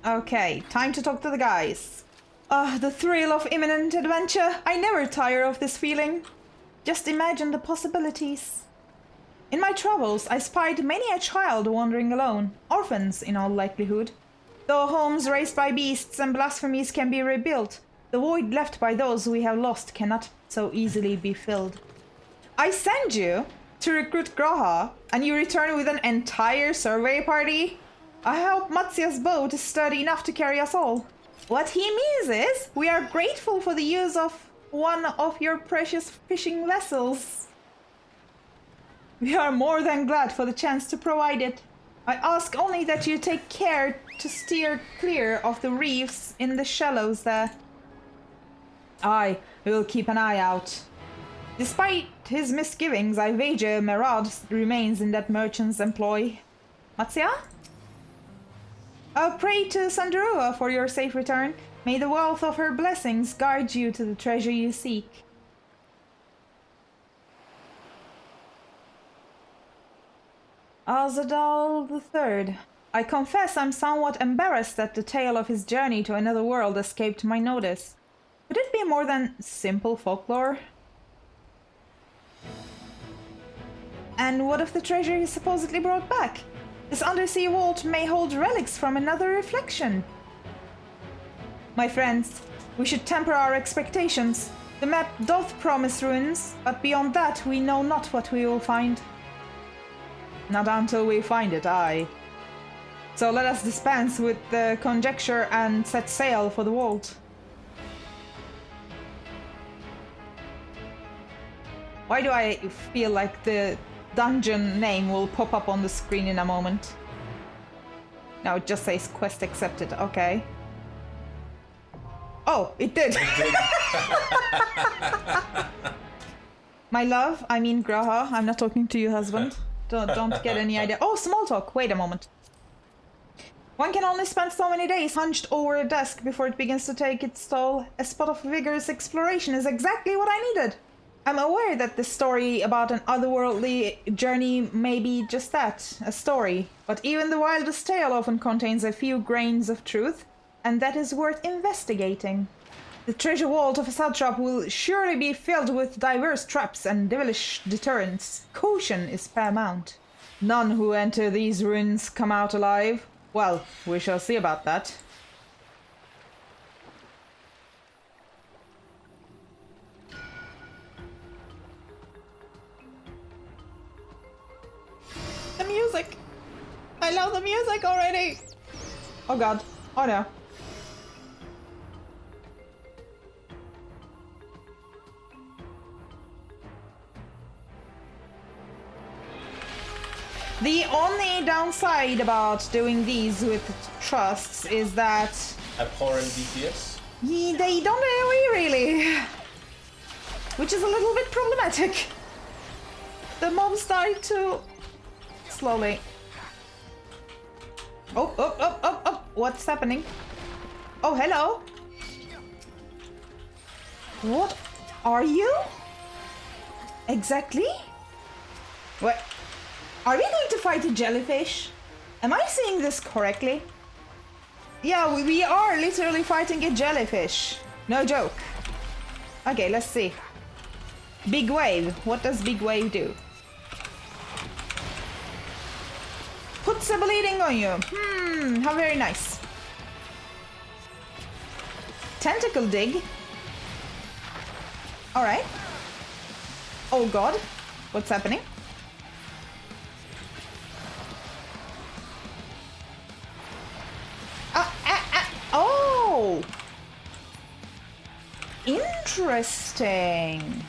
Okay, time to talk to the guys. The thrill of imminent adventure. I never tire of this feeling. Just imagine the possibilities. In my travels, I spied many a child wandering alone, orphans in all likelihood. Though homes raised by beasts and blasphemies can be rebuilt, the void left by those we have lost cannot so easily be filled. I send you to recruit Graha, and you return with an entire survey party? I hope Matsia's boat is sturdy enough to carry us all. What he means is, we are grateful for the use of one of your precious fishing vessels. We are more than glad for the chance to provide it. I ask only that you take care to steer clear of the reefs in the shallows there. I will keep an eye out. Despite his misgivings, I wager Merad remains in that merchant's employ. Matsia? Pray to Sandrua for your safe return. May the wealth of her blessings guide you to the treasure you seek. Alzadaal III. I confess I'm somewhat embarrassed that the tale of his journey to another world escaped my notice. Could it be more than simple folklore? And what of the treasure he supposedly brought back? This undersea vault may hold relics from another reflection. My friends, we should temper our expectations. The map doth promise ruins, but beyond that we know not what we will find. Not until we find it, aye. So let us dispense with the conjecture and set sail for the vault. Why do I feel like the dungeon name will pop up on the screen in a moment? No, it just says quest accepted, okay. Oh, it did! My love, I mean Graha, I'm not talking to you, husband. Don't get any idea. Oh, small talk, wait a moment. One can only spend so many days hunched over a desk before it begins to take its toll. A spot of vigorous exploration is exactly what I needed. I'm aware that the story about an otherworldly journey may be just that, a story. But even the wildest tale often contains a few grains of truth, and that is worth investigating. The treasure vault of a satrap will surely be filled with diverse traps and devilish deterrents. Caution is paramount. None who enter these ruins come out alive. Well, we shall see about that. The music! I love the music already! Oh god. Oh no. The only downside about doing these with trusts is that... Abhorrent DPS? They don't vary really. Which is a little bit problematic. The mobs die too slowly. Oh, what's happening? Oh, hello. What are you? Exactly? What? Are we going to fight a jellyfish? Am I seeing this correctly? Yeah, we are literally fighting a jellyfish. No joke. Okay, let's see. Big wave. What does big wave do? Puts a bleeding on you. How very nice. Tentacle dig. Alright. Oh god. What's happening? Oh! Interesting.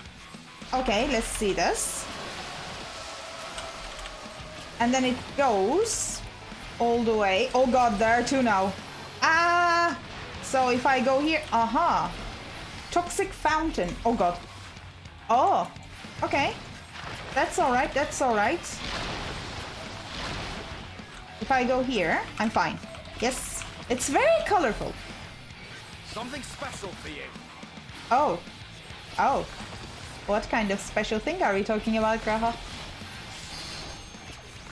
Okay, let's see this. And then it goes all the way. Oh god, there are two now. Ah! So if I go here... Aha! Toxic fountain. Oh god. Oh! Okay. That's alright, that's alright. If I go here, I'm fine. Yes. It's very colorful. Something special for you. Oh. Oh. What kind of special thing are we talking about, Graha?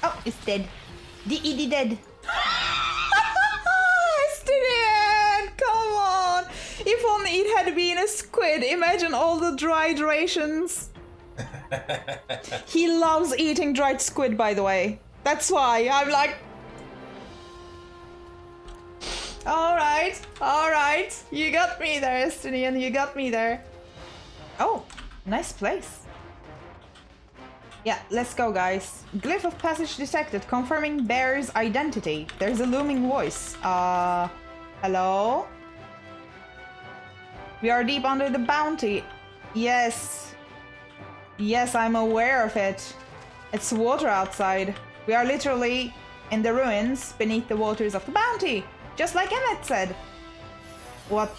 Oh, it's dead. The dead. I still If only it had been a squid. Imagine all the dried rations. He loves eating dried squid, by the way. That's why I'm like... Alright. You got me there, Estinian. You got me there. Oh, nice place. Yeah, let's go, guys. Glyph of passage detected, confirming bear's identity. There's a looming voice. Hello? We are deep under the bounty. Yes. Yes, I'm aware of it. It's water outside. We are literally in the ruins beneath the waters of the bounty. Just like Emmett said. What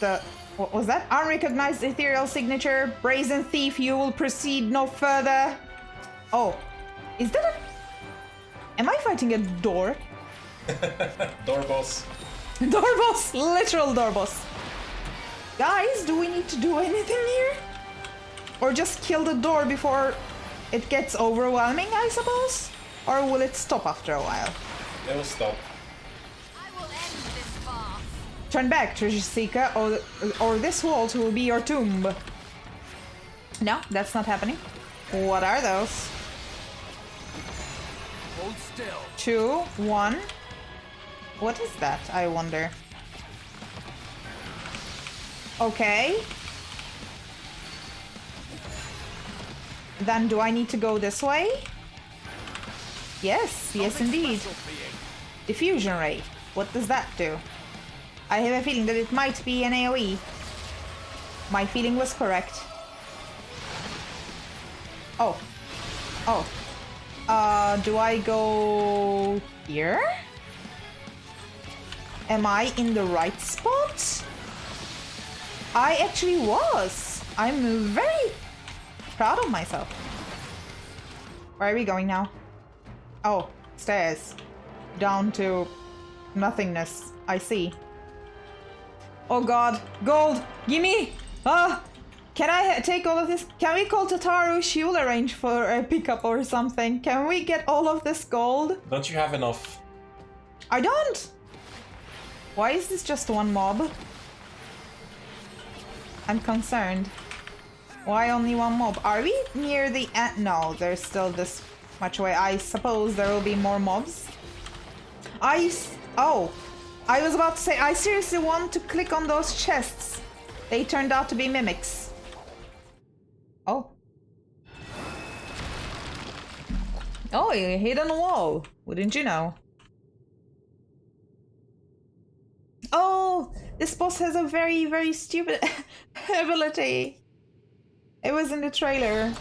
was that? Unrecognized ethereal signature. Brazen thief, you will proceed no further. Oh. Is that a... Am I fighting a door? Door boss. Door boss! Literal door boss. Guys, do we need to do anything here? Or just kill the door before it gets overwhelming, I suppose? Or will it stop after a while? It will stop. I will end this farce. Turn back, treasure seeker, or this vault will be your tomb. No, that's not happening. What are those? Hold still. 2, 1. What is that, I wonder? Okay. Then do I need to go this way? Yes, yes Something indeed. special for you. Diffusion ray. What does that do? I have a feeling that it might be an AoE. My feeling was correct. Oh. Oh. Do I go here? Am I in the right spot? I actually was. I'm very proud of myself. Where are we going now? Oh, stairs. Down to nothingness. I see. Oh god. Gold! Gimme! Ah! Can I take all of this? Can we call Tataru? She will arrange for a pickup or something. Can we get all of this gold? Don't you have enough? I don't! Why is this just one mob? I'm concerned. Why only one mob? Are we near the end? No, there's still this much away. I suppose there will be more mobs. Oh! I was about to say, I seriously want to click on those chests. They turned out to be mimics. Oh. Oh, a hidden wall. Wouldn't you know? Oh, this boss has a very, very stupid ability. It was in the trailer.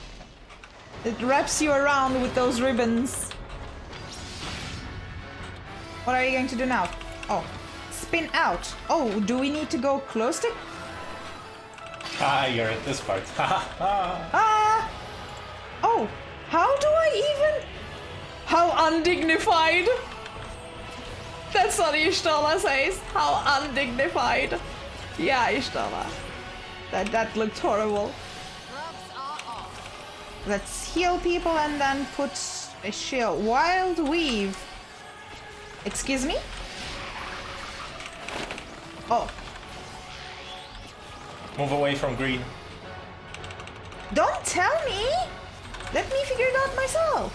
It wraps you around with those ribbons. What are you going to do now? Oh, spin out. Oh, do we need to go close to... Ah, you're at this part. Ah! Oh, how do I even... How undignified! That's what Ishtala says. How undignified. Yeah, Ishtala. That looked horrible. Gloves are off. Let's heal people and then put a shield. Wild Weave. Excuse me? Oh. Move away from green. Don't tell me! Let me figure it out myself.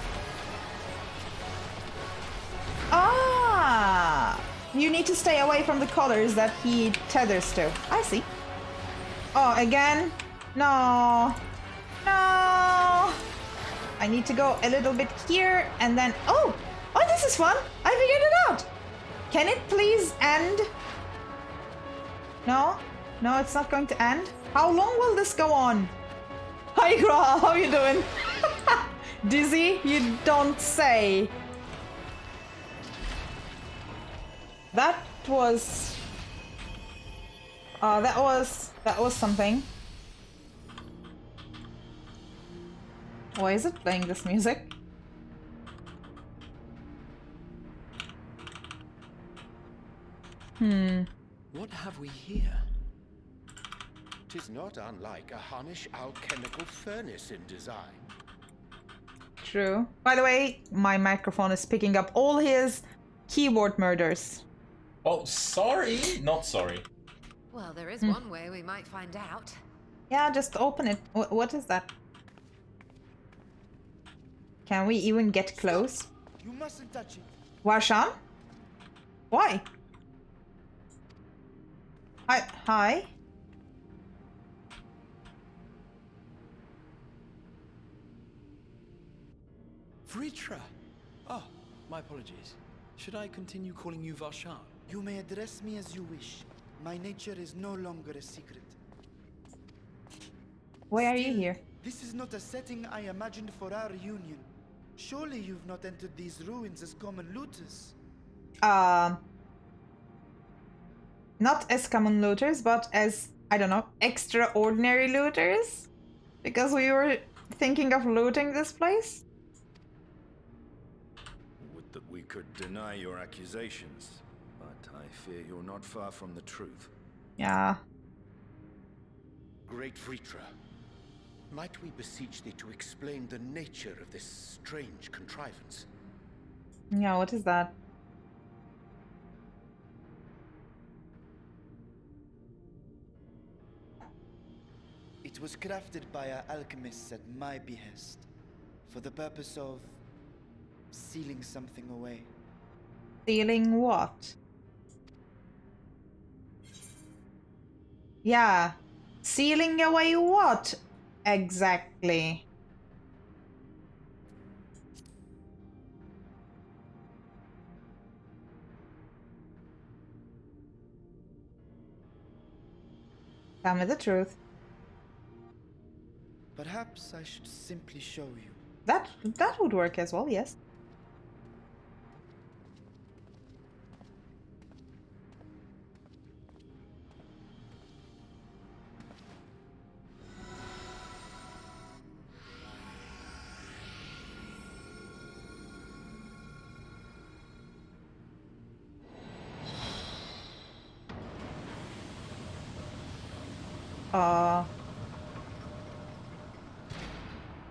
Ah! You need to stay away from the colors that he tethers to. I see. Oh, again? No. No! I need to go a little bit here and then... Oh! Oh, this is fun! I figured it out! Can it please end? No? No, it's not going to end? How long will this go on? Hi, Gra! How you doing? Dizzy? You don't say. That was something. Why is it playing this music? What have we here? 'Tis not unlike a Hunnish alchemical furnace in design. True. By the way, my microphone is picking up all his keyboard murders. Oh, sorry. Not sorry. Well, there is one way we might find out. Yeah, just open it. What is that? Can we even get close? You mustn't touch it. Varshan? Why? Hi? Vrtra! Oh, my apologies. Should I continue calling you Varshan? You may address me as you wish. My nature is no longer a secret. Why are you Still, here? This is not a setting I imagined for our reunion. Surely you've not entered these ruins as common looters. Not as common looters, but as, I don't know, extraordinary looters? Because we were thinking of looting this place? Would that we could deny your accusations, but I fear you're not far from the truth. Yeah. Great Vrtra, might we beseech thee to explain the nature of this strange contrivance? Yeah, what is that? It was crafted by our alchemists at my behest, for the purpose of sealing something away. Stealing what? Yeah. Sealing away what? Exactly. Tell me the truth. Perhaps I should simply show you. That would work as well, yes.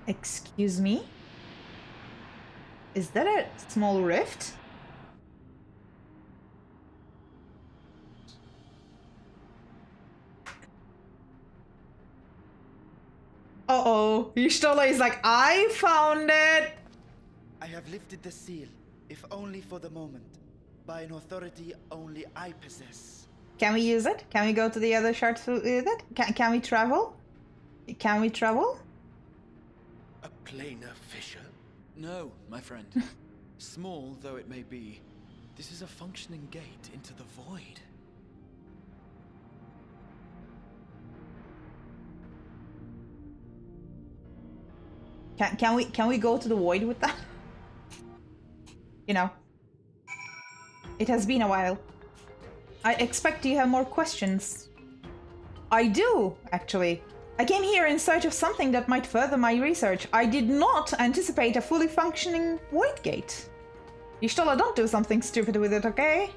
Excuse me? Is that a small rift? Uh-oh. Y'shtola is like, I found it! I have lifted the seal, if only for the moment, by an authority only I possess. Can we use it? Can we go to the other shards with it? Can we travel? Can we travel? A planar fissure? No, my friend. Small though it may be, this is a functioning gate into the void. Can we go to the void with that? You know. It has been a while. I expect you have more questions. I do, actually. I came here in search of something that might further my research. I did not anticipate a fully functioning void gate. Y'shtola, don't do something stupid with it, okay?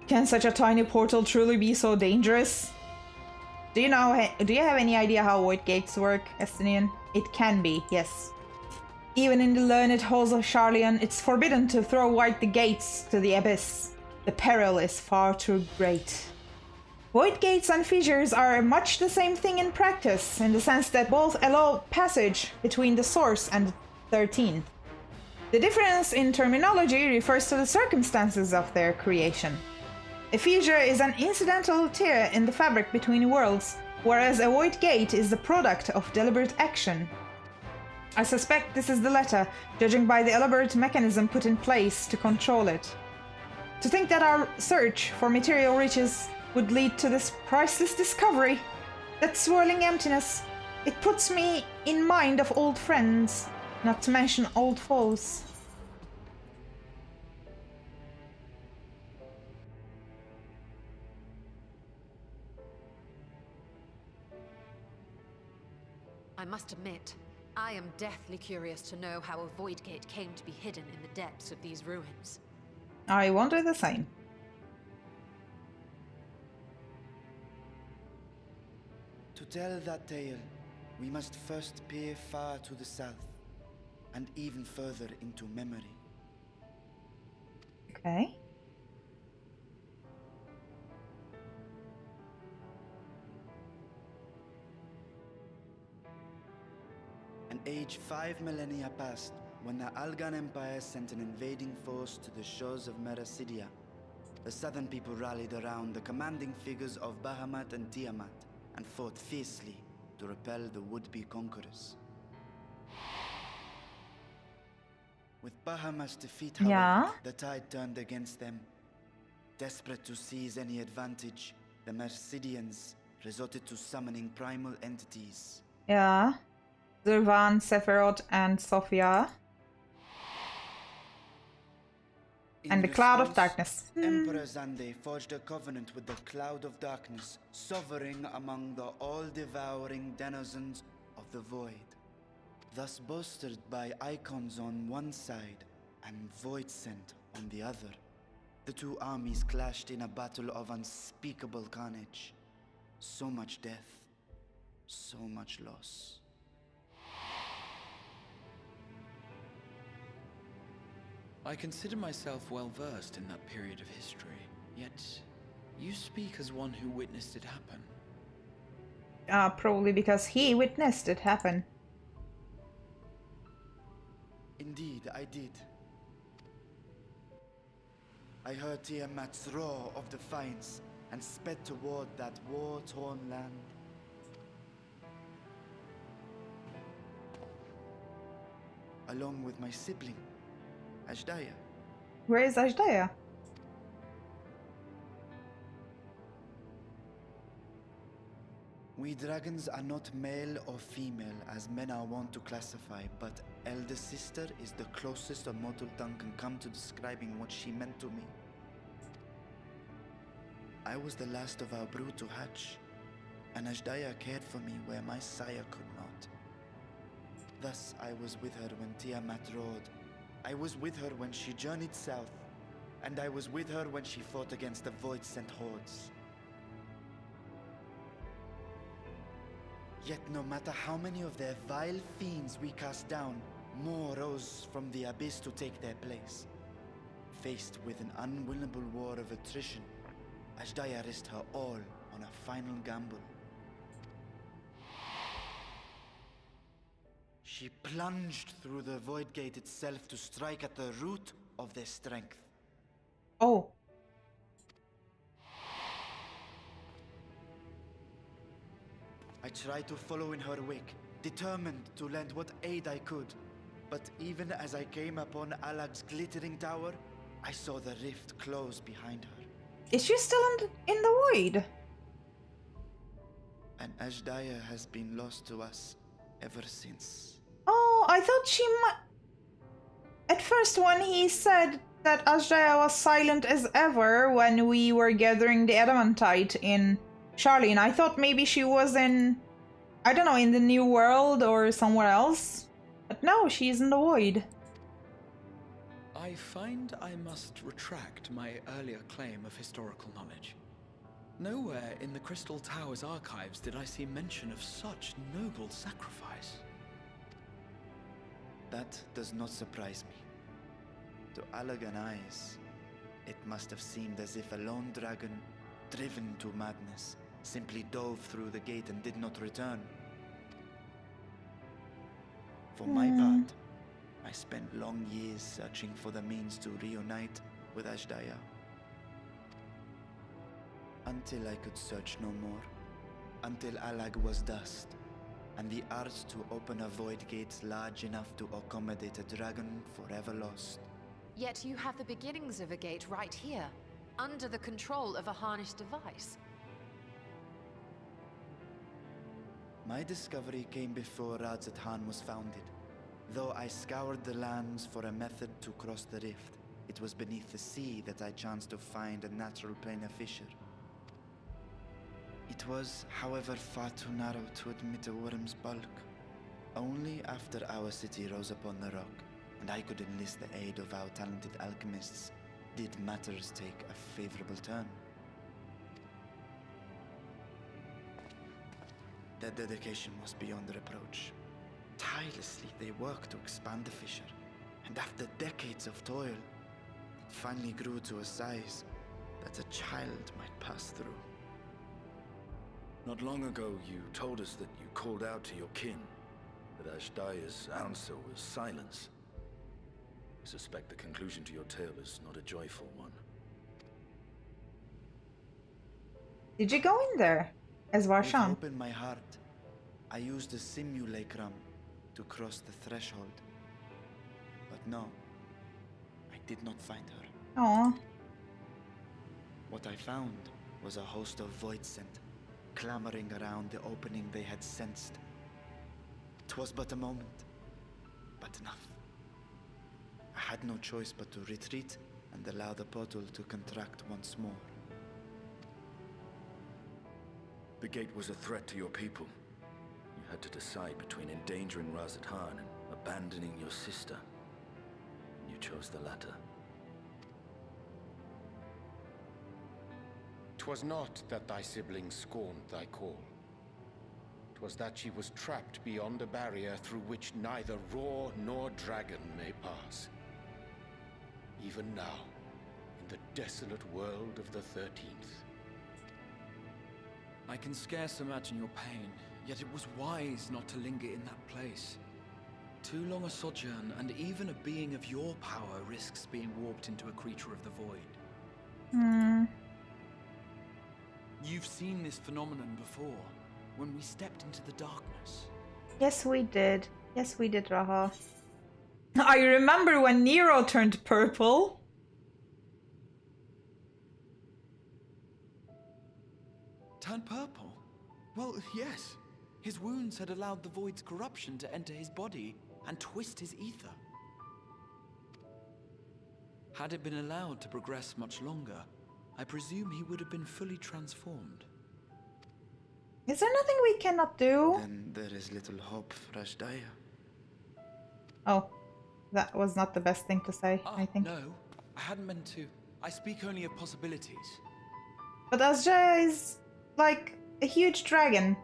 Can such a tiny portal truly be so dangerous? Do you have any idea how void gates work, Estinian? It can be, yes. Even in the learned halls of Sharlayan, it's forbidden to throw wide the gates to the abyss. The peril is far too great. Void gates and fissures are much the same thing in practice, in the sense that both allow passage between the source and the 13th. The difference in terminology refers to the circumstances of their creation. A fissure is an incidental tear in the fabric between worlds, whereas a void gate is the product of deliberate action. I suspect this is the latter, judging by the elaborate mechanism put in place to control it. To think that our search for material riches would lead to this priceless discovery, that swirling emptiness, it puts me in mind of old friends, not to mention old foes. I must admit, I am deathly curious to know how a void gate came to be hidden in the depths of these ruins. I wonder the same. To tell that tale, we must first peer far to the south, and even further into memory. Okay. age 5 millennia passed when the Algan Empire sent an invading force to the shores of Merasidia. The southern people rallied around the commanding figures of Bahamut and Tiamat and fought fiercely to repel the would-be conquerors. With Bahamut's defeat, however, Yeah. the tide turned against them. Desperate to seize any advantage, the Mercidians resorted to summoning primal entities. Yeah. Zurvan, Sephiroth, and Sophia. In And the Cloud of response, Darkness. Emperor Zande forged a covenant with the Cloud of Darkness, sovereign among the all-devouring denizens of the Void. Thus bolstered by icons on one side and voidsent on the other, the two armies clashed in a battle of unspeakable carnage. So much death, so much loss. I consider myself well versed in that period of history, yet you speak as one who witnessed it happen. Probably because he witnessed it happen. Indeed, I did. I heard Tiamat's roar of defiance and sped toward that war-torn land. Along with my sibling, Azdaja. Where is Azdaja? We dragons are not male or female as men are wont to classify, but elder sister is the closest a mortal tongue can come to describing what she meant to me. I was the last of our brood to hatch, and Azdaja cared for me where my sire could not. Thus I was with her when Tiamat roared. I was with her when she journeyed south, and I was with her when she fought against the voidsent hordes. Yet no matter how many of their vile fiends we cast down, more rose from the abyss to take their place. Faced with an unwinnable war of attrition, Azdaja risked her all on a final gamble. She plunged through the voidgate itself to strike at the root of their strength. Oh. I tried to follow in her wake, determined to lend what aid I could. But even as I came upon Alag's glittering tower, I saw the rift close behind her. Is she still in the void? And Azdaja has been lost to us ever since. Oh, I thought she might... At first when he said that Azdaja was silent as ever when we were gathering the adamantite in Charlene, I thought maybe she was in, I don't know, in the New World or somewhere else. But no, she's in the void. I find I must retract my earlier claim of historical knowledge. Nowhere in the Crystal Tower's archives did I see mention of such noble sacrifice. That does not surprise me. To Allagan eyes, it must have seemed as if a lone dragon, driven to madness, simply dove through the gate and did not return. For my part, I spent long years searching for the means to reunite with Azdaja. Until I could search no more. Until Allag was dust, and the art to open a void gate large enough to accommodate a dragon forever lost. Yet you have the beginnings of a gate right here, under the control of a harnessed device. My discovery came before radz-at-han was founded. Though I scoured the lands for a method to cross the rift, it was beneath the sea that I chanced to find a natural planar fissure. It was, however, far too narrow to admit a worm's bulk. Only after our city rose upon the rock, and I could enlist the aid of our talented alchemists, did matters take a favorable turn. Their dedication was beyond reproach. Tirelessly they worked to expand the fissure, and after decades of toil, it finally grew to a size that a child might pass through. Not long ago, you told us that you called out to your kin. But Azdaja's answer was silence. I suspect the conclusion to your tale is not a joyful one. Did you go in there as With Varshan? hope in my heart, I used the simulacrum to cross the threshold. But no, I did not find her. Aw. What I found was a host of voidsent, clamoring around the opening they had sensed. 'Twas but a moment, but enough. I had no choice but to retreat and allow the portal to contract once more. The gate was a threat to your people. You had to decide between endangering radz-at-han and abandoning your sister. You chose the latter. 'Twas not that thy sibling scorned thy call. 'Twas that she was trapped beyond a barrier through which neither roar nor dragon may pass. Even now, in the desolate world of the 13th. I can scarce imagine your pain, yet it was wise not to linger in that place. Too long a sojourn, and even a being of your power risks being warped into a creature of the void. You've seen this phenomenon before, when we stepped into the darkness. Yes, we did. Yes, we did, Raha. I remember when Nero turned purple. Turned purple? Well, yes. His wounds had allowed the void's corruption to enter his body and twist his ether. Had it been allowed to progress much longer, I presume he would have been fully transformed. Is there nothing we cannot do? Then there is little hope for Azdaja. Oh, that was not the best thing to say, I think. No, I hadn't meant to. I speak only of possibilities. But Azdaja is like a huge dragon.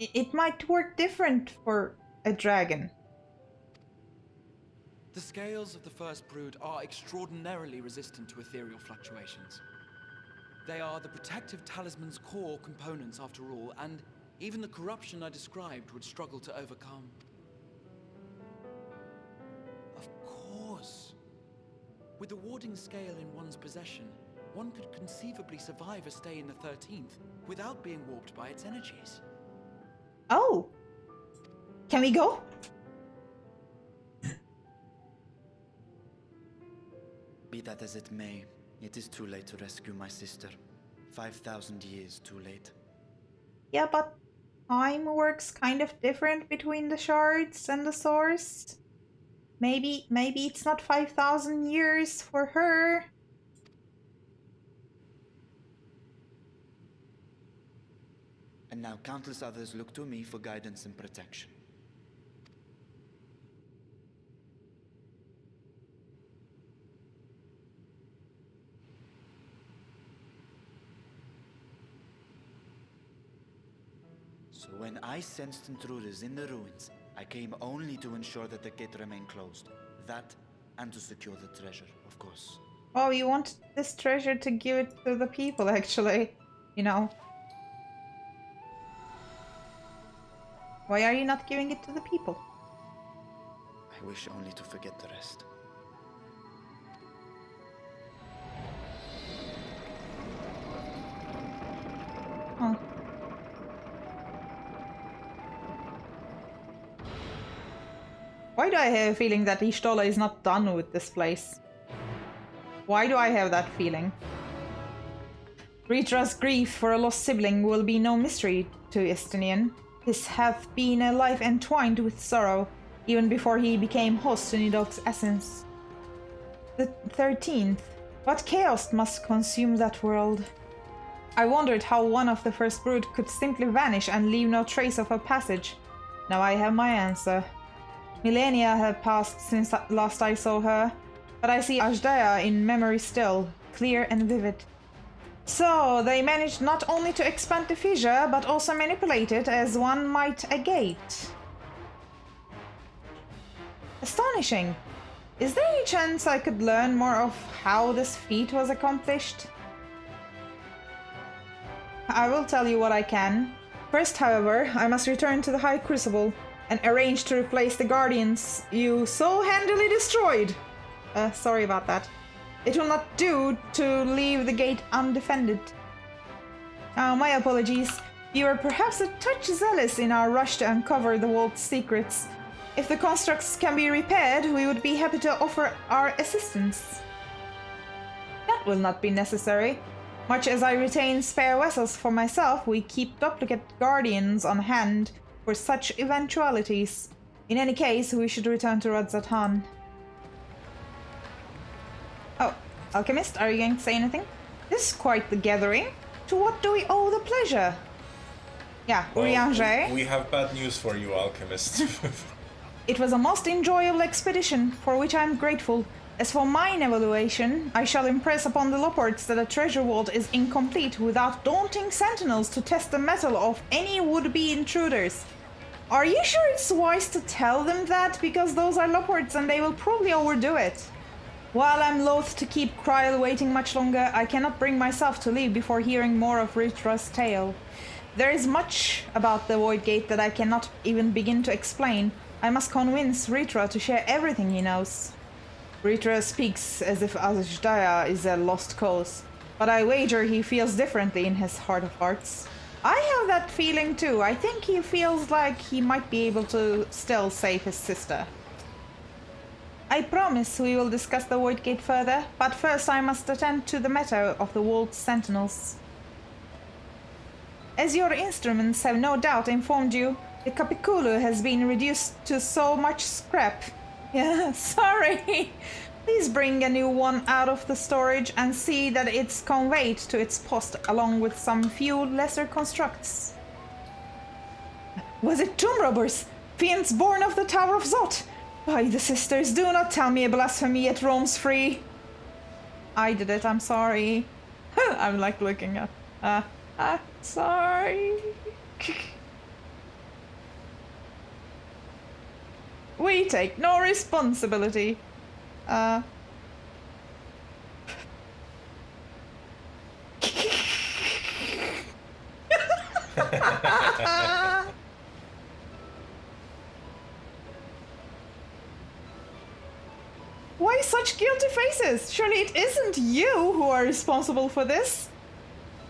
It might work different for a dragon. The scales of the first brood are extraordinarily resistant to ethereal fluctuations. They are the protective talisman's core components after all, and even the corruption I described would struggle to overcome. Of course. With the warding scale in one's possession, one could conceivably survive a stay in the 13th without being warped by its energies. Oh! Can we go? Be that as it may, it is too late to rescue my sister. 5,000 years too late. Yeah, but time works kind of different between the shards and the source. Maybe it's not 5,000 years for her. And now countless others look to me for guidance and protection. So when I sensed intruders in the ruins, I came only to ensure that the gate remained closed. That, and to secure the treasure, of course. Oh, you want this treasure to give it to the people, actually. You know. Why are you not giving it to the people? I wish only to forget the rest. Huh. Why do I have a feeling that Y'shtola is not done with this place? Why do I have that feeling? Vrtra's grief for a lost sibling will be no mystery to Estinian. His hath been a life entwined with sorrow, even before he became host to Nidok's essence. The 13th. What chaos must consume that world? I wondered how one of the first brood could simply vanish and leave no trace of her passage. Now I have my answer. Millennia have passed since last I saw her, but I see Azdaja in memory still, clear and vivid. So, they managed not only to expand the fissure, but also manipulate it as one might a gate. Astonishing! Is there any chance I could learn more of how this feat was accomplished? I will tell you what I can. First, however, I must return to the High Crucible and arrange to replace the guardians you so handily destroyed. Sorry about that. It will not do to leave the gate undefended. Now, my apologies. You were perhaps a touch zealous in our rush to uncover the vault's secrets. If the constructs can be repaired, we would be happy to offer our assistance. That will not be necessary. Much as I retain spare vessels for myself, we keep duplicate guardians on hand for such eventualities. In any case, we should return to radz-at-han. Oh, Alchemist, are you going to say anything? This is quite the gathering. To what do we owe the pleasure? Yeah, Huliandel. We have bad news for you, Alchemist. It was a most enjoyable expedition, for which I am grateful. As for mine evaluation, I shall impress upon the Loports that a treasure vault is incomplete without daunting sentinels to test the mettle of any would-be intruders. Are you sure it's wise to tell them that? Because those are Loports and they will probably overdo it. While I'm loath to keep Kryl waiting much longer, I cannot bring myself to leave before hearing more of Vrtra's tale. There is much about the voidgate that I cannot even begin to explain. I must convince Vrtra to share everything he knows. Vrtra speaks as if Azdaja is a lost cause, but I wager he feels differently in his heart of hearts. I have that feeling too. I think he feels like he might be able to still save his sister. I promise we will discuss the voidgate further, but first I must attend to the matter of the vault's sentinels. As your instruments have no doubt informed you, the Capiculu has been reduced to so much scrap. Yeah, sorry. Please bring a new one out of the storage and see that it's conveyed to its post along with some few lesser constructs. Was it tomb robbers? Fiends born of the Tower of Zot? By the sisters, do not tell me a blasphemy yet roams free. I did it, I'm sorry. I'm like looking at... sorry. We take no responsibility. Why such guilty faces? Surely it isn't you who are responsible for this.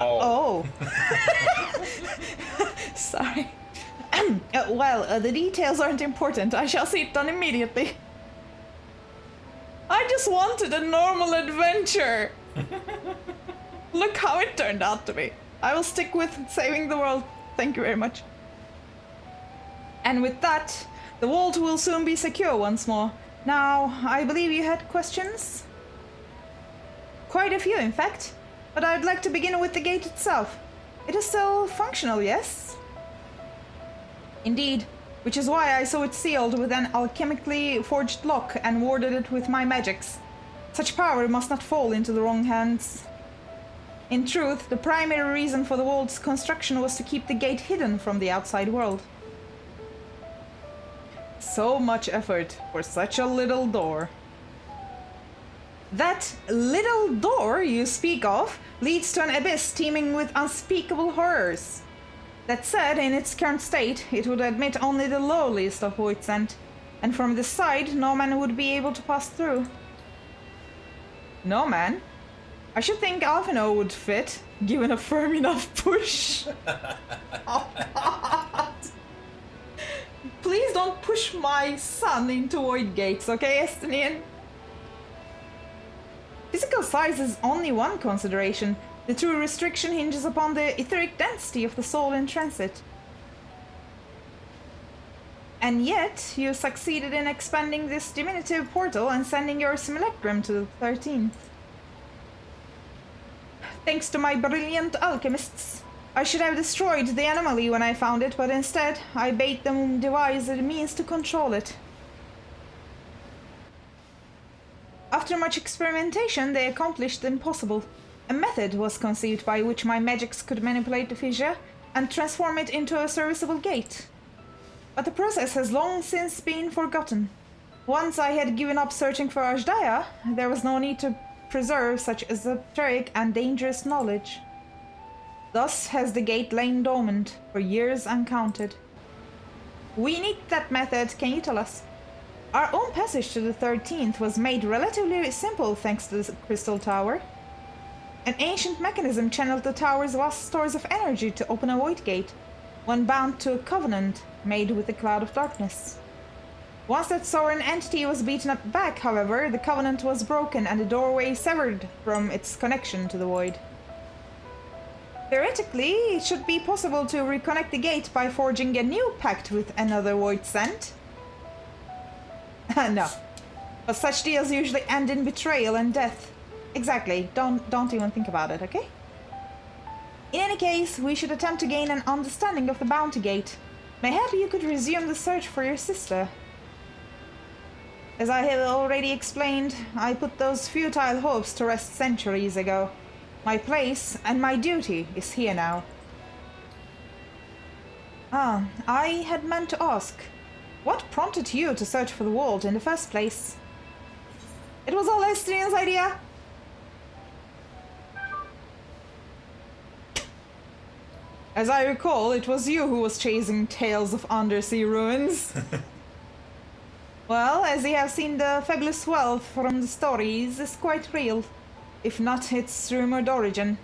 Oh. Sorry. Well, the details aren't important. I shall see it done immediately. I just wanted a normal adventure. Look how it turned out to be. I will stick with saving the world. Thank you very much. And with that, the vault will soon be secure once more. Now, I believe you had questions? Quite a few, in fact. But I'd like to begin with the gate itself. It is still functional, yes? Indeed, which is why I saw it sealed with an alchemically forged lock and warded it with my magics. Such power must not fall into the wrong hands. In truth, the primary reason for the vault's construction was to keep the gate hidden from the outside world. So much effort for such a little door. That little door you speak of leads to an abyss teeming with unspeakable horrors. That said, in its current state, it would admit only the lowliest of voidsent, and from this side no man would be able to pass through. No man? I should think Alphino would fit, given a firm enough push. Please don't push my son into void gates, okay, Estinian? Physical size is only one consideration. The true restriction hinges upon the etheric density of the soul in transit. And yet, you succeeded in expanding this diminutive portal and sending your simulacrum to the 13th. Thanks to my brilliant alchemists. I should have destroyed the anomaly when I found it, but instead, I bade them devise a means to control it. After much experimentation, they accomplished the impossible. A method was conceived by which my magics could manipulate the fissure and transform it into a serviceable gate. But the process has long since been forgotten. Once I had given up searching for Azdaja, there was no need to preserve such esoteric and dangerous knowledge. Thus has the gate lain dormant for years uncounted. We need that method, can you tell us? Our own passage to the 13th was made relatively simple thanks to the Crystal Tower. An ancient mechanism channeled the tower's vast stores of energy to open a void gate, one bound to a covenant made with the Cloud of Darkness. Once that sovereign entity was beaten back, however, the covenant was broken and the doorway severed from its connection to the void. Theoretically, it should be possible to reconnect the gate by forging a new pact with another voidsent. No, but such deals usually end in betrayal and death. Exactly, don't even think about it, okay? In any case, we should attempt to gain an understanding of the bounty gate. Mayhap you could resume the search for your sister. As I have already explained, I put those futile hopes to rest centuries ago. My place and my duty is here now. Ah, I had meant to ask. What prompted you to search for the vault in the first place? It was all Estrian's idea. As I recall, it was you who was chasing tales of undersea ruins. Well, as you have seen, the fabulous wealth from the stories is quite real, if not its rumored origin.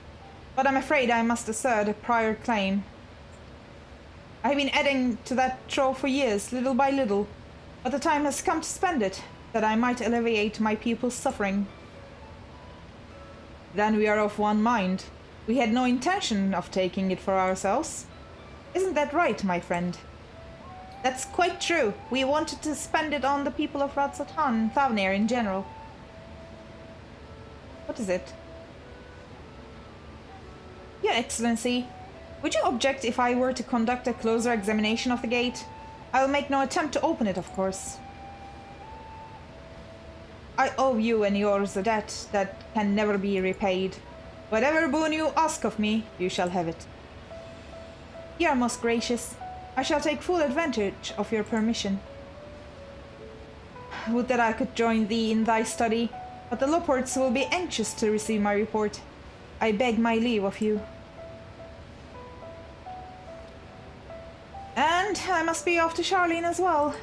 But I'm afraid I must assert a prior claim. I have been adding to that trove for years, little by little, but the time has come to spend it, that I might alleviate my people's suffering. Then we are of one mind. We had no intention of taking it for ourselves. Isn't that right, my friend? That's quite true. We wanted to spend it on the people of radz-at-han and Thavnir in general. What is it? Your Excellency, would you object if I were to conduct a closer examination of the gate? I will make no attempt to open it, of course. I owe you and yours a debt that can never be repaid. Whatever boon you ask of me, you shall have it. You are most gracious. I shall take full advantage of your permission. Would that I could join thee in thy study, but the Loports will be anxious to receive my report. I beg my leave of you. And I must be off to Charlene as well.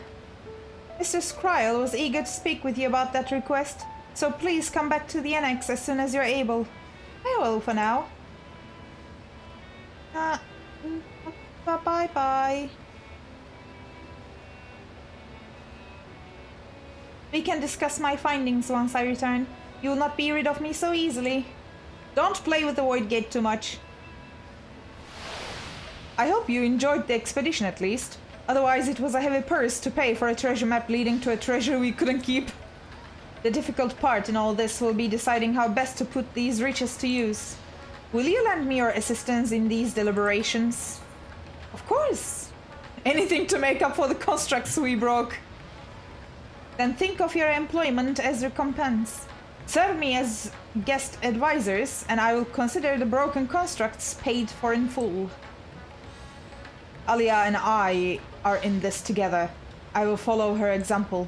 Mr. Skryl was eager to speak with you about that request, so please come back to the annex as soon as you're able. Farewell for now. Bye-bye. We can discuss my findings once I return. You will not be rid of me so easily. Don't play with the void gate too much. I hope you enjoyed the expedition at least. Otherwise it was a heavy purse to pay for a treasure map leading to a treasure we couldn't keep. The difficult part in all this will be deciding how best to put these riches to use. Will you lend me your assistance in these deliberations? Of course! Anything to make up for the constructs we broke. Then think of your employment as recompense. Serve me as guest advisors, and I will consider the broken constructs paid for in full. Alia and I are in this together. I will follow her example.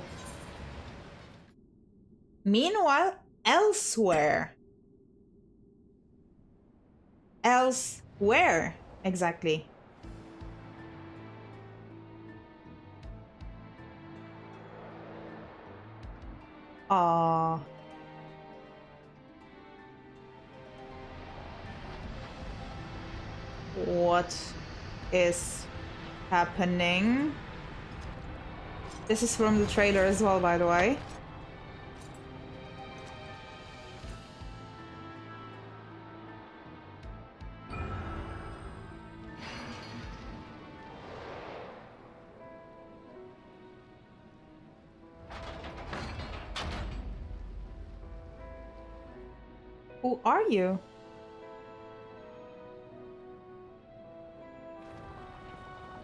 Meanwhile, elsewhere. Elsewhere, exactly. What is happening? This is from the trailer as well, by the way. Who are you?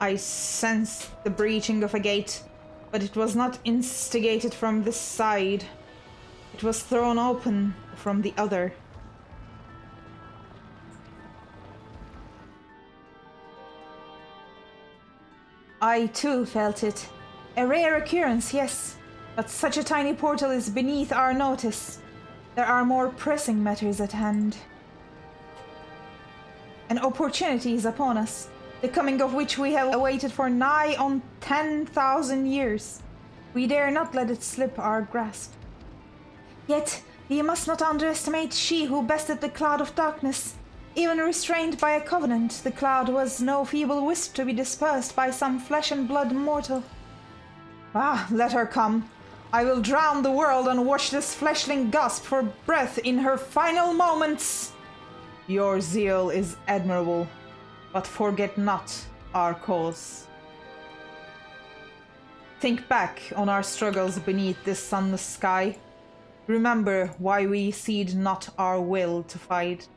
I sensed the breaching of a gate, but it was not instigated from this side. It was thrown open from the other. I too felt it. A rare occurrence, yes, but such a tiny portal is beneath our notice. There are more pressing matters at hand. An opportunity is upon us, the coming of which we have awaited for nigh on 10,000 years. We dare not let it slip our grasp. Yet, ye must not underestimate she who bested the cloud of darkness. Even restrained by a covenant, the cloud was no feeble wisp to be dispersed by some flesh and blood mortal. Ah, let her come. I will drown the world and watch this fleshling gasp for breath in her final moments. Your zeal is admirable, but forget not our cause. Think back on our struggles beneath this sunless sky. Remember why we cede not our will to fight.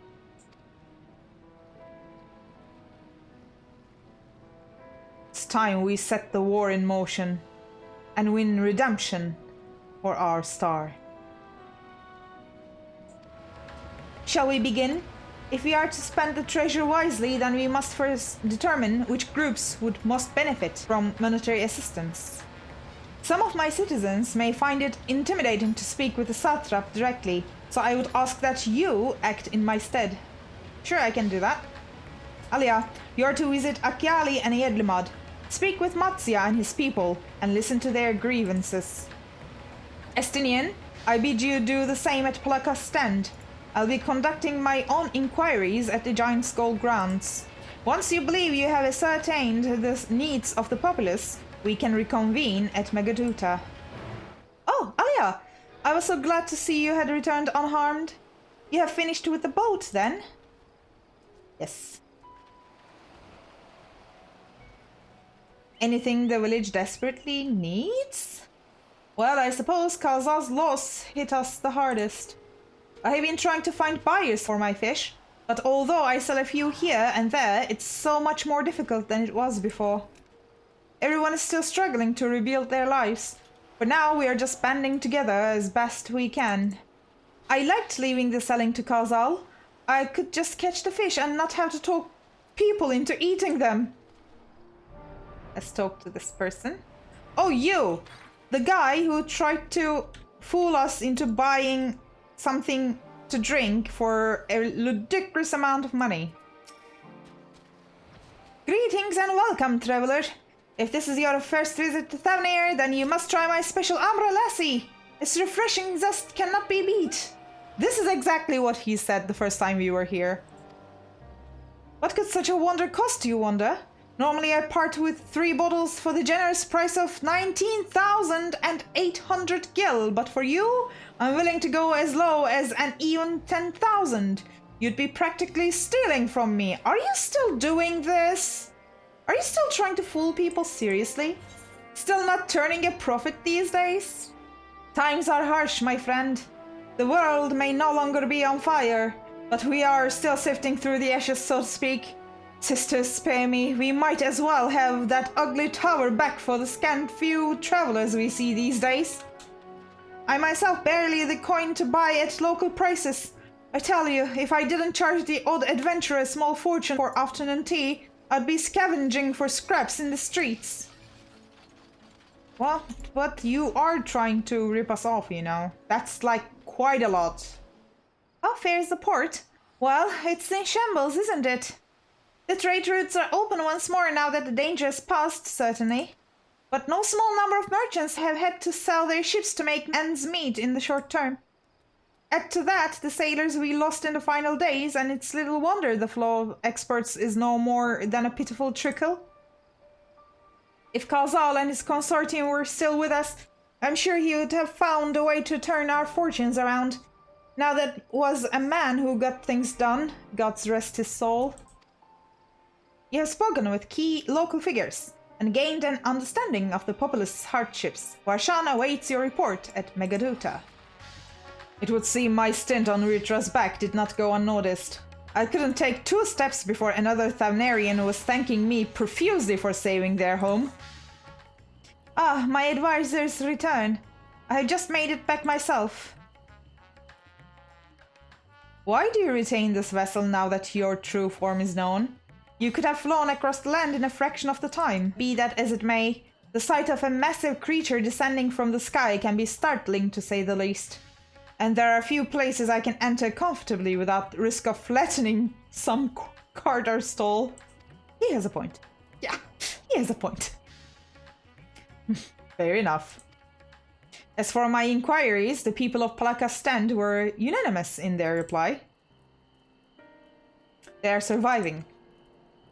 It's time we set the war in motion and win redemption for our star. Shall we begin? If we are to spend the treasure wisely, then we must first determine which groups would most benefit from monetary assistance. Some of my citizens may find it intimidating to speak with the satrap directly, so I would ask that you act in my stead. Sure, I can do that. Alia, you are to visit Akyali and Yedlimad. Speak with Matsya and his people, and listen to their grievances. Estinian, I bid you do the same at Plaka's stand. I'll be conducting my own inquiries at the Giant Skull grounds. Once you believe you have ascertained the needs of the populace, we can reconvene at Megaduta. Oh, Alia! I was so glad to see you had returned unharmed. You have finished with the boat, then? Yes. Anything the village desperately needs? Well, I suppose Kazaz's loss hit us the hardest. I have been trying to find buyers for my fish, but although I sell a few here and there, it's so much more difficult than it was before. Everyone is still struggling to rebuild their lives. For now, we are just banding together as best we can. I liked leaving the selling to Kazal. I could just catch the fish and not have to talk people into eating them. Let's talk to this person. Oh, you! The guy who tried to fool us into buying something to drink for a ludicrous amount of money. Greetings and welcome, traveler. If this is your first visit to Thavnair, then you must try my special Amra Lassi. Its refreshing zest cannot be beat. This is exactly what he said the first time we were here. What could such a wonder cost, you wonder? Normally I part with 3 bottles for the generous price of 19,800 gil, but for you, I'm willing to go as low as an even 10,000. You'd be practically stealing from me. Are you still doing this? Are you still trying to fool people seriously? Still not turning a profit these days? Times are harsh, my friend. The world may no longer be on fire, but we are still sifting through the ashes, so to speak. Sisters, spare me, we might as well have that ugly tower back for the scant few travelers we see these days. I myself barely the coin to buy at local prices. I tell you, if I didn't charge the odd adventurer a small fortune for afternoon tea, I'd be scavenging for scraps in the streets. Well, but you are trying to rip us off, you know. That's like quite a lot. How fares the port? Well, it's in shambles, isn't it? The trade routes are open once more now that the danger has passed, certainly. But no small number of merchants have had to sell their ships to make ends meet in the short term. Add to that the sailors we lost in the final days, and it's little wonder the flow of exports is no more than a pitiful trickle. If Kazal and his consortium were still with us, I'm sure he would have found a way to turn our fortunes around. Now that was a man who got things done, God's rest his soul. You have spoken with key local figures and gained an understanding of the populace's hardships. Warshan awaits your report at Megaduta. It would seem my stint on Vrtra's back did not go unnoticed. I couldn't take 2 steps before another Thavnarian was thanking me profusely for saving their home. Ah, my advisor's return. I have just made it back myself. Why do you retain this vessel now that your true form is known? You could have flown across the land in a fraction of the time. Be that as it may, the sight of a massive creature descending from the sky can be startling, to say the least. And there are few places I can enter comfortably without risk of flattening some guard our stall. He has a point. Yeah, he has a point. Fair enough. As for my inquiries, the people of Palakastan were unanimous in their reply. They are surviving.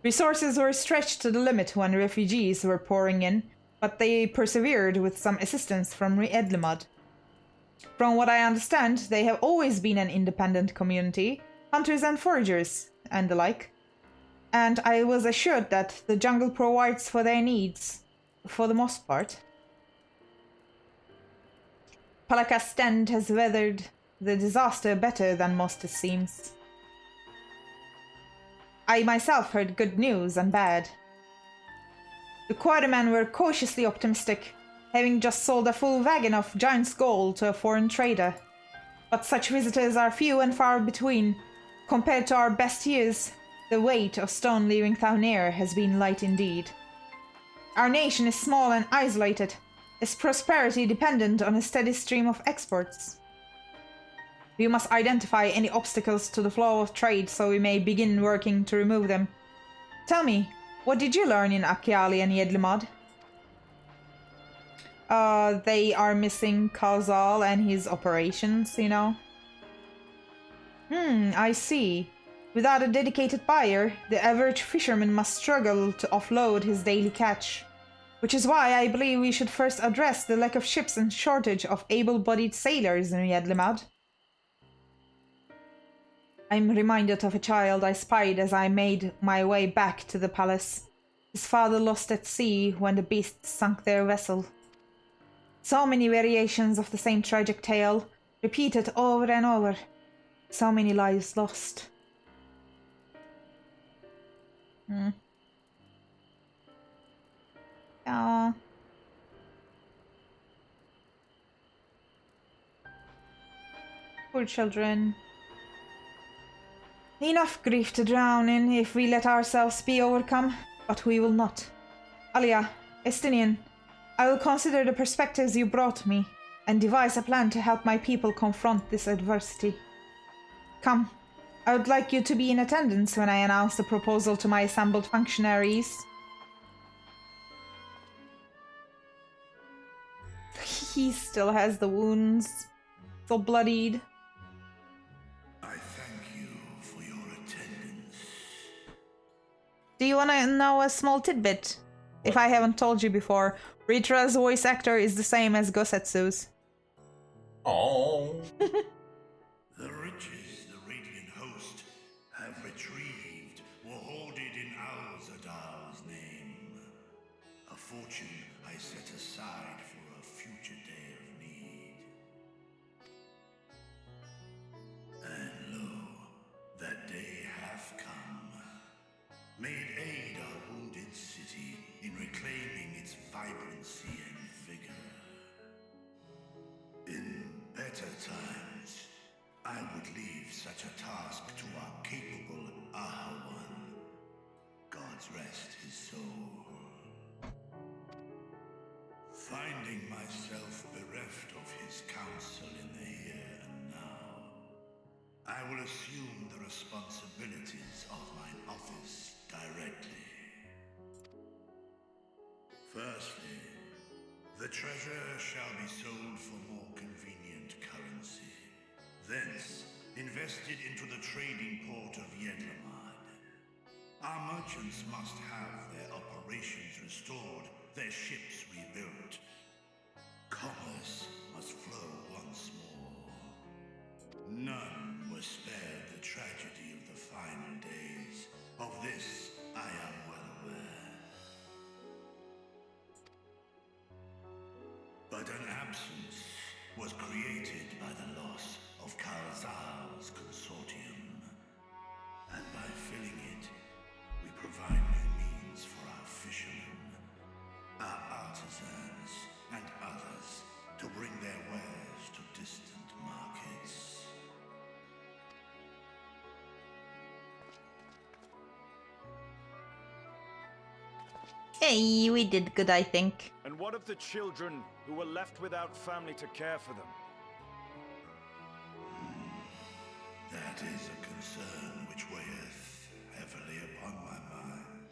Resources were stretched to the limit when refugees were pouring in, but they persevered with some assistance from Riedlemad. From what I understand, they have always been an independent community, hunters and foragers, and the like. And I was assured that the jungle provides for their needs, for the most part. Palakastan has weathered the disaster better than most, it seems. I myself heard good news and bad. The quartermen were cautiously optimistic, having just sold a full wagon of giant's gold to a foreign trader. But such visitors are few and far between. Compared to our best years, the weight of stone leaving Thaunir has been light indeed. Our nation is small and isolated, its prosperity dependent on a steady stream of exports. We must identify any obstacles to the flow of trade so we may begin working to remove them. Tell me, what did you learn in Akiali and Yedlimad? They are missing Kazal and his operations, you know. I see. Without a dedicated buyer, the average fisherman must struggle to offload his daily catch. Which is why I believe we should first address the lack of ships and shortage of able-bodied sailors in Yedlimad. I'm reminded of a child I spied as I made my way back to the palace. His father lost at sea when the beasts sunk their vessel. So many variations of the same tragic tale, repeated over and over. So many lives lost. Poor children. Enough grief to drown in if we let ourselves be overcome, but we will not. Alia, Estinian, I will consider the perspectives you brought me and devise a plan to help my people confront this adversity. Come, I would like you to be in attendance when I announce the proposal to my assembled functionaries. He still has the wounds, still bloodied. I thank you for your attendance. Do you want to know a small tidbit? If I haven't told you before, Vrtra's voice actor is the same as Gosetsu's. Oh. The riches the Radiant Host have retrieved were hoarded in Alzadaal's name. A fortune I set aside for a future day of need. And lo, that day hath come. May it aid our wounded city in reclaiming its vibrancy and vigor. In better times, I would leave such a task to our capable Ahawan. God's rest his soul. Finding myself bereft of his counsel in the here and now, I will assume the responsibilities of mine office directly. Firstly, the treasure shall be sold for more convenient currency. Thence, invested into the trading port of Yedlimad. Our merchants must have their operations restored, their ships rebuilt. Commerce must flow once more. None were spared the tragedy of the final days. Of this, I am well aware. But an absence was created by the loss of Kazal's consortium. And by filling it, we provide new means for our fishermen, our artisans, and others to bring their wares to distant markets. Hey, we did good, I think. And what of the children who were left without family to care for them? That is a concern which weigheth heavily upon my mind.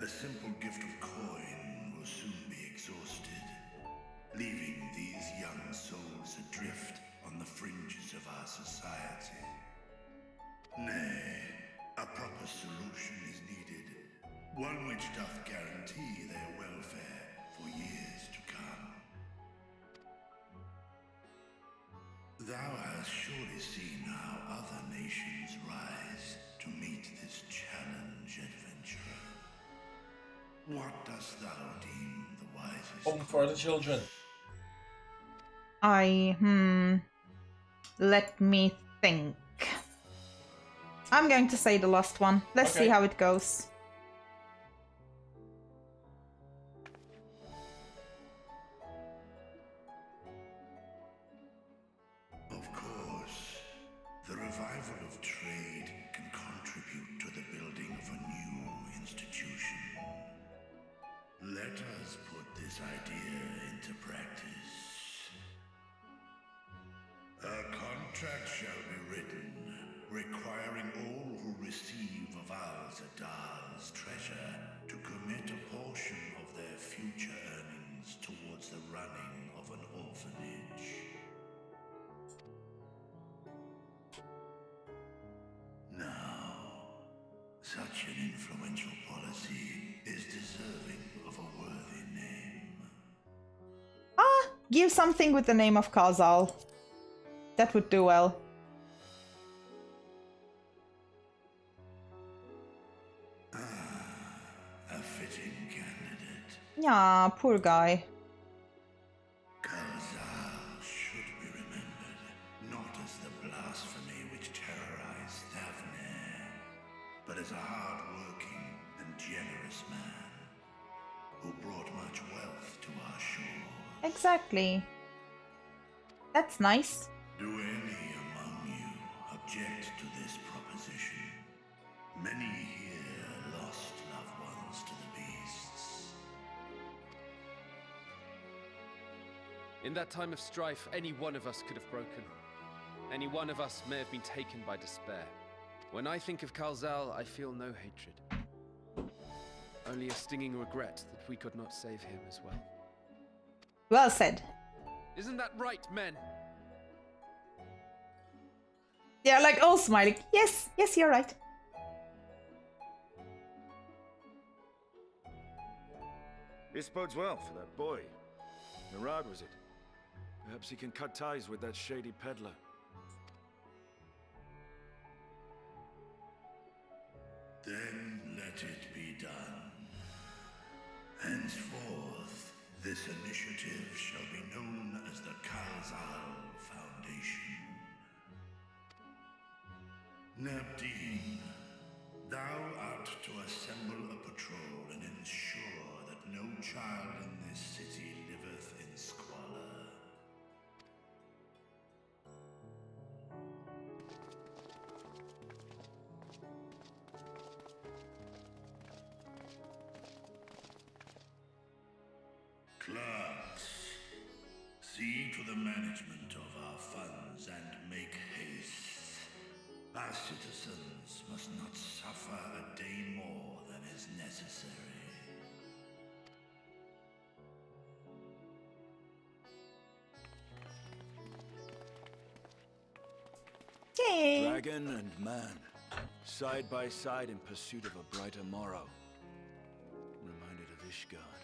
A simple gift of coin will soon be exhausted, leaving these young souls adrift on the fringes of our society. Nay, a proper solution is needed, one which doth guarantee their welfare for years to come. Thou hast surely seen how other nations rise to meet this challenge, adventurer. What dost thou deem the wisest? Home for the children. Let me think. I'm going to say the last one. Let's see how it goes. Of course, the revival of trade can contribute to the building of a new institution. Let us put this idea into practice. A contract shall be written, requiring all who receive of Alzadaal's treasure to commit a portion of their future earnings towards the running of an orphanage. Now, such an influential policy is deserving of a worthy name. Give something with the name of Azdaja. That would do well. A fitting candidate. Yeah, poor guy. Azdaja should be remembered, not as the blasphemy which terrorized Thavne, but as a hard-working and generous man who brought much wealth to our shores. Exactly. That's nice. Do any among you object to this proposition? Many here lost loved ones to the beasts. In that time of strife, any one of us could have broken. Any one of us may have been taken by despair. When I think of Azdaja, I feel no hatred. Only a stinging regret that we could not save him as well. Well said. Isn't that right, men? They're like all smiling. Yes, yes, you're right. This bodes well for that boy. Narad, was it? Perhaps he can cut ties with that shady peddler. Then let it be done. Henceforth, this initiative shall be known as the Alzadaal Foundation. Nabdeen, thou art to assemble a patrol and ensure that no child in this city liveth in squalor. Clerks, see to the management of our funds and make haste. Our citizens must not suffer a day more than is necessary. Yay! Dragon and man, side by side in pursuit of a brighter morrow. Reminded of Ishgard.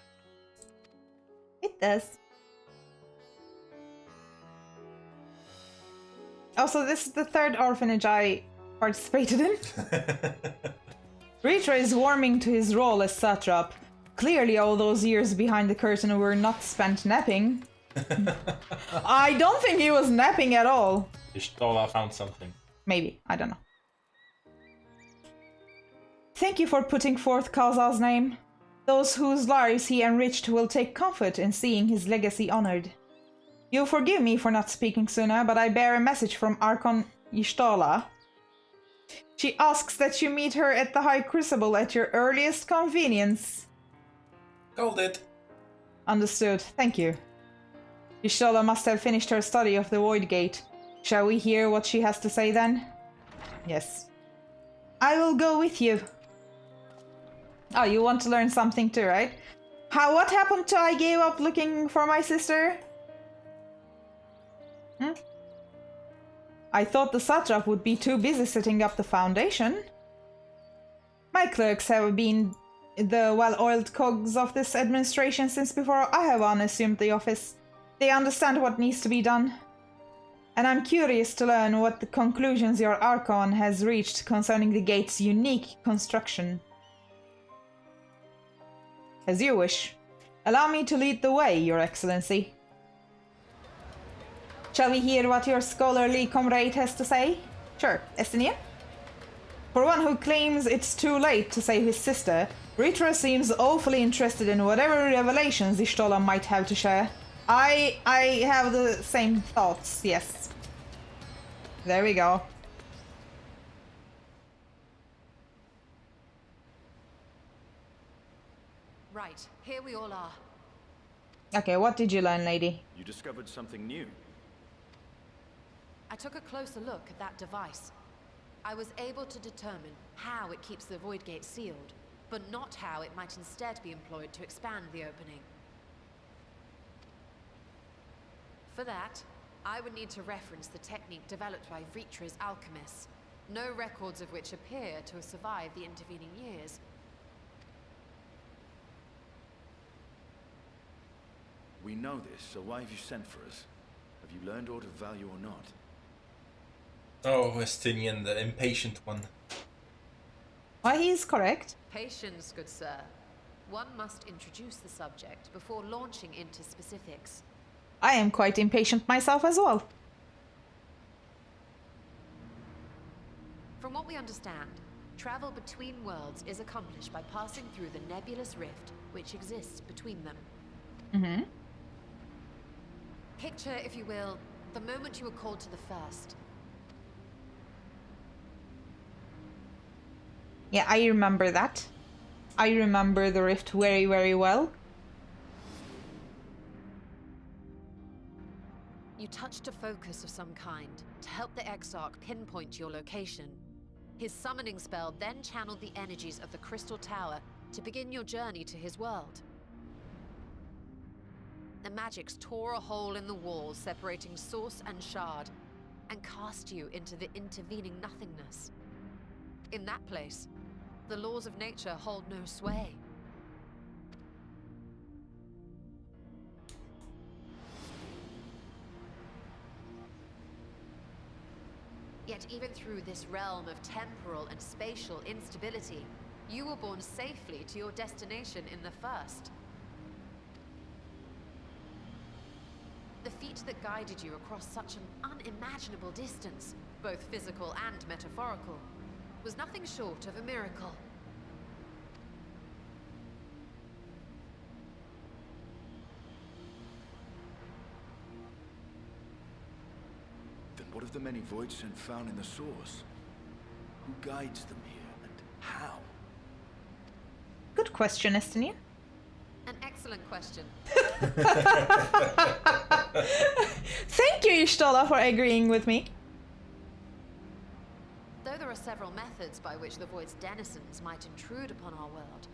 It does. Also, this is the third orphanage I participated in. Vrtra is warming to his role as satrap. Clearly all those years behind the curtain were not spent napping. I don't think he was napping at all. Y'shtola found something. Maybe, I don't know. Thank you for putting forth Azdaja's name. Those whose lives he enriched will take comfort in seeing his legacy honored. You'll forgive me for not speaking sooner, but I bear a message from Archon Y'shtola. She asks that you meet her at the High Crucible at your earliest convenience. Called it. Understood, thank you. Y'shtola must have finished her study of the voidgate. Shall we hear what she has to say then? Yes. I will go with you. Oh, you want to learn something too, right? What happened to I gave up looking for my sister? I thought the satrap would be too busy setting up the foundation. My clerks have been the well-oiled cogs of this administration since before I have assumed the office. They understand what needs to be done. And I'm curious to learn what the conclusions your Archon has reached concerning the gate's unique construction. As you wish. Allow me to lead the way, Your Excellency. Shall we hear what your scholarly comrade has to say? Sure, Estinian? For one who claims it's too late to save his sister, Vrtra seems awfully interested in whatever revelations Y'shtola might have to share. I have the same thoughts, yes. There we go. Right, here we all are. Okay, what did you learn, lady? You discovered something new. I took a closer look at that device. I was able to determine how it keeps the voidgate sealed, but not how it might instead be employed to expand the opening. For that, I would need to reference the technique developed by Vrtra's alchemists, no records of which appear to have survived the intervening years. We know this, so why have you sent for us? Have you learned aught of value or not? Oh, Estinian, the impatient one. Well, he's correct. Patience, good sir. One must introduce the subject before launching into specifics. I am quite impatient myself as well. From what we understand, travel between worlds is accomplished by passing through the nebulous rift which exists between them. Mm-hmm. Picture, if you will, the moment you were called to the first. Yeah, I remember that. I remember the rift very, very well. You touched a focus of some kind to help the Exarch pinpoint your location. His summoning spell then channeled the energies of the Crystal Tower to begin your journey to his world. The magics tore a hole in the walls separating source and shard, and cast you into the intervening nothingness. In that place, the laws of nature hold no sway. Yet even through this realm of temporal and spatial instability, you were borne safely to your destination in the first. The feat that guided you across such an unimaginable distance, both physical and metaphorical, was nothing short of a miracle. Then what of the many voidsent found in the source? Who guides them here, and how? Good question, Estinian. An excellent question. Thank you, Y'shtola, for agreeing with me. Though there are several methods by which the Void's denizens might intrude upon our world,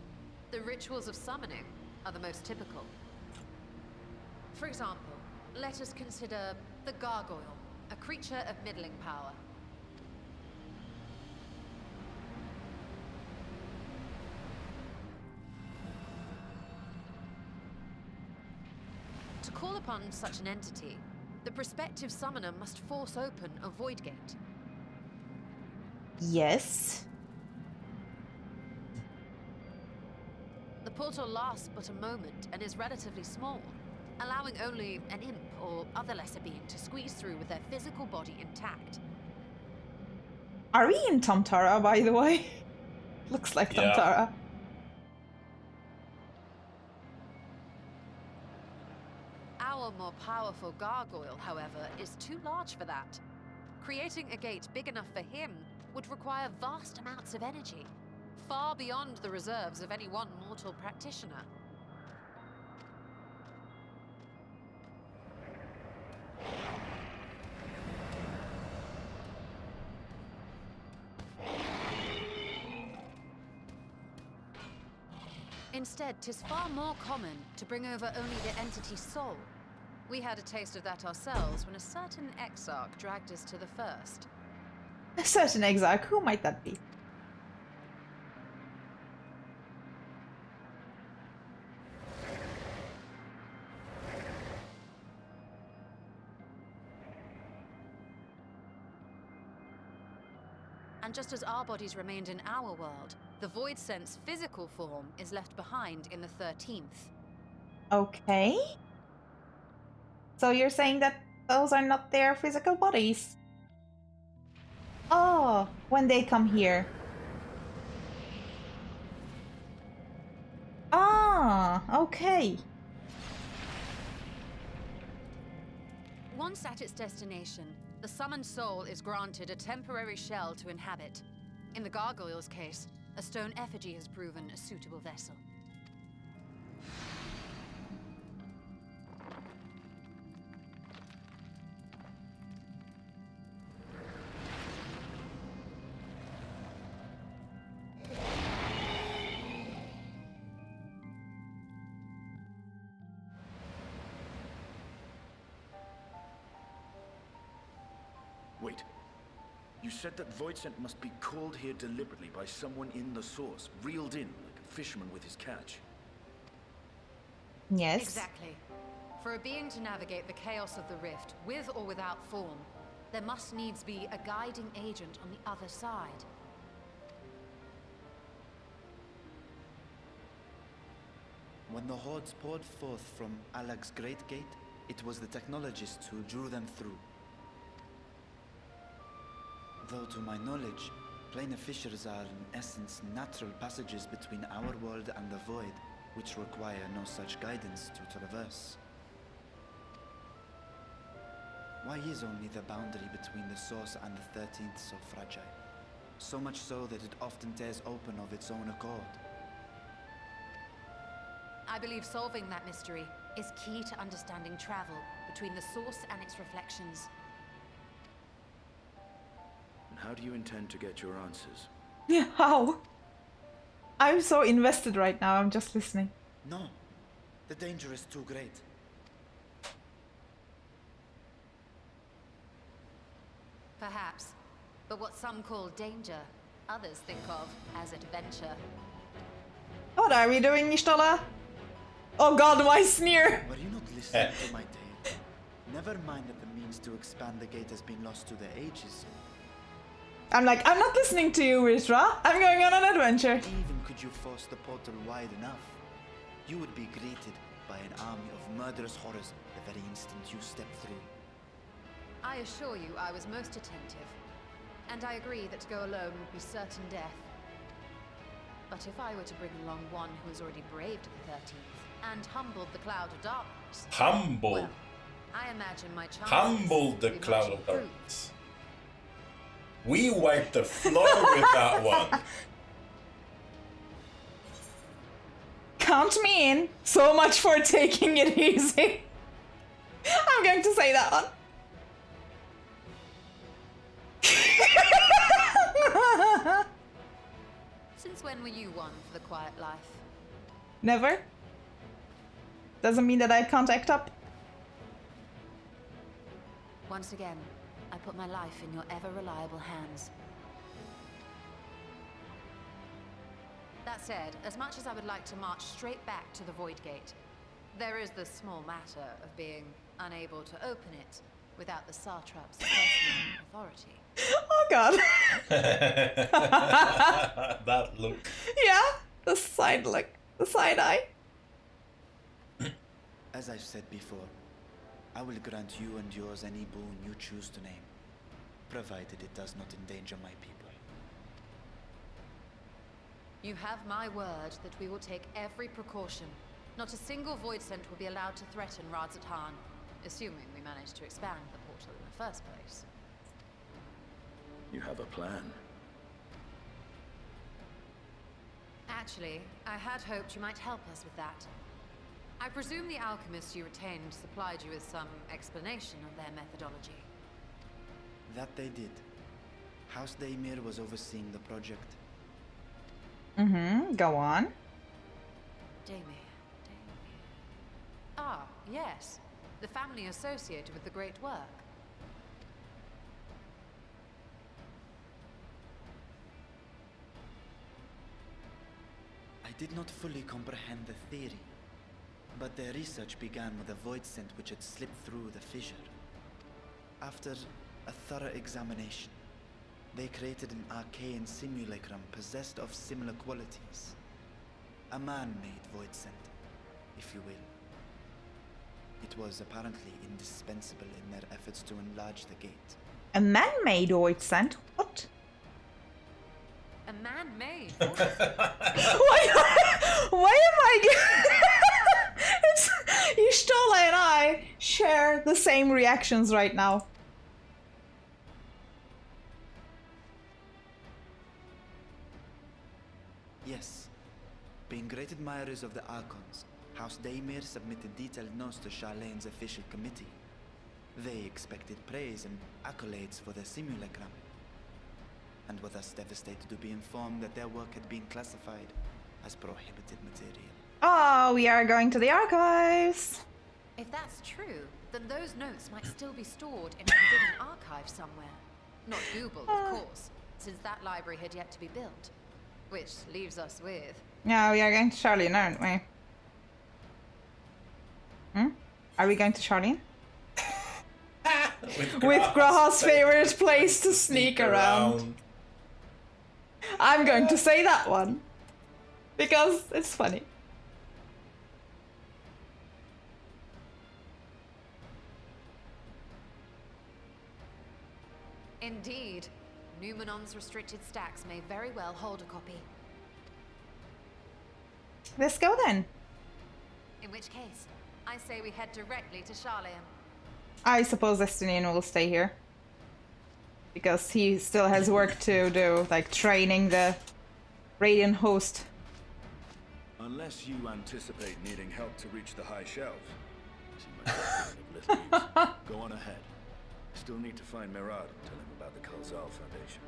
the rituals of summoning are the most typical. For example, let us consider the Gargoyle, a creature of middling power. To call upon such an entity, the prospective summoner must force open a voidgate. Yes. The portal lasts but a moment and is relatively small, allowing only an imp or other lesser being to squeeze through with their physical body intact. Are we in Tamtara, by the way? Looks like Yeah. Tamtara. Our more powerful gargoyle, however, is too large for that. Creating a gate big enough for him would require vast amounts of energy, far beyond the reserves of any one mortal practitioner. Instead, 'tis far more common to bring over only the entity's soul. We had a taste of that ourselves when a certain exarch dragged us to the first. A certain exarch, who might that be? And just as our bodies remained in our world, the voidsent's physical form is left behind in the 13th. Okay. So you're saying that those are not their physical bodies? Oh, when they come here. Ah, okay. Once at its destination, the summoned soul is granted a temporary shell to inhabit. In the gargoyle's case, a stone effigy has proven a suitable vessel. Wait. You said that voidsent must be called here deliberately by someone in the source, reeled in like a fisherman with his catch. Yes. Exactly. For a being to navigate the chaos of the rift, with or without form, there must needs be a guiding agent on the other side. When the hordes poured forth from Alag's Great Gate, it was the technologists who drew them through. Though to my knowledge, Planar Fissures are in essence natural passages between our world and the void, which require no such guidance to traverse. Why is only the boundary between the source and the 13th so fragile? So much so that it often tears open of its own accord. I believe solving that mystery is key to understanding travel between the source and its reflections. And how do you intend to get your answers? Yeah, how? I'm so invested right now, I'm just listening. No, the danger is too great. Perhaps. But what some call danger, others think of as adventure. What are we doing, Nishtala? Oh god, my sneer! Were you not listening to my tale? Never mind that the means to expand the gate has been lost to the ages. I'm like, I'm not listening to you, Vrtra. I'm going on an adventure. Even could you force the portal wide enough, you would be greeted by an army of murderous horrors the very instant you step through. I assure you I was most attentive. And I agree that to go alone would be certain death. But if I were to bring along one who has already braved the 13th and humbled the cloud of darkness... Humble. Well, I imagine my chances Humbled the would be cloud much of improved. darkness. We wiped the floor with that one. Count me in. So much for taking it easy. I'm going to say that one. Since when were you one for the quiet life? Never. Doesn't mean that I can't act up. Once again, I put my life in your ever-reliable hands. That said, as much as I would like to march straight back to the voidgate, there is the small matter of being unable to open it without the Satrap's personal authority. Oh god. That look. Yeah, the side look, the side eye. As I've said before, I will grant you and yours any boon you choose to name, provided it does not endanger my people. You have my word that we will take every precaution. Not a single voidsent will be allowed to threaten radz-at-han, assuming we manage to expand the portal in the first place. You have a plan. Actually, I had hoped you might help us with that. I presume the alchemists you retained supplied you with some explanation of their methodology. That they did. House Daimir was overseeing the project. Go on. Damie. Ah, yes. The family associated with the great work. I did not fully comprehend the theory, but their research began with a voidsent which had slipped through the fissure. After a thorough examination, they created an arcane simulacrum possessed of similar qualities. A man-made voidsent, if you will. It was apparently indispensable in their efforts to enlarge the gate. A man-made voidsent? What? A man-made. Why am I? It's Y'shtola and I share the same reactions right now. Yes. Being great admirers of the Archons, House Daemir submitted detailed notes to Charlene's official committee. They expected praise and accolades for their simulacrum, and were thus devastated to be informed that their work had been classified as prohibited material. Oh, we are going to the archives. If that's true, then those notes might still be stored in a forbidden archive somewhere. Not Google, of course, since that library had yet to be built. Which leaves us with... Yeah, we are going to Charlene, aren't we? Are we going to Charlene? With Graha's favorite place to sneak around. I'm going to say that one. Because it's funny. Indeed. Numenon's restricted stacks may very well hold a copy. Let's go then. In which case, I say we head directly to Charlene. I suppose Estinian will stay here. Because he still has work to do, like training the Radiant host. Unless you anticipate needing help to reach the high shelves. See my little use. Go on ahead. Still need to find Mirad and tell him about the Alzadaal Foundation.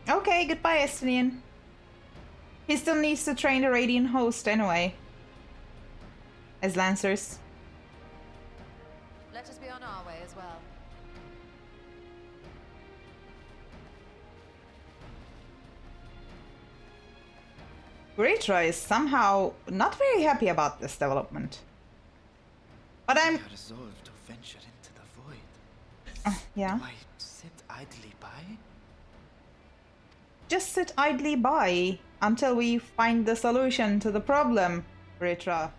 Okay, goodbye, Estinian. He still needs to train the Radiant host anyway. As Lancers. Let us be on our way as well. Vrtra is somehow not very happy about this development. But I'm... They are resolved to venture into the void. Yeah. Do I sit idly by? Just sit idly by until we find the solution to the problem, Vrtra.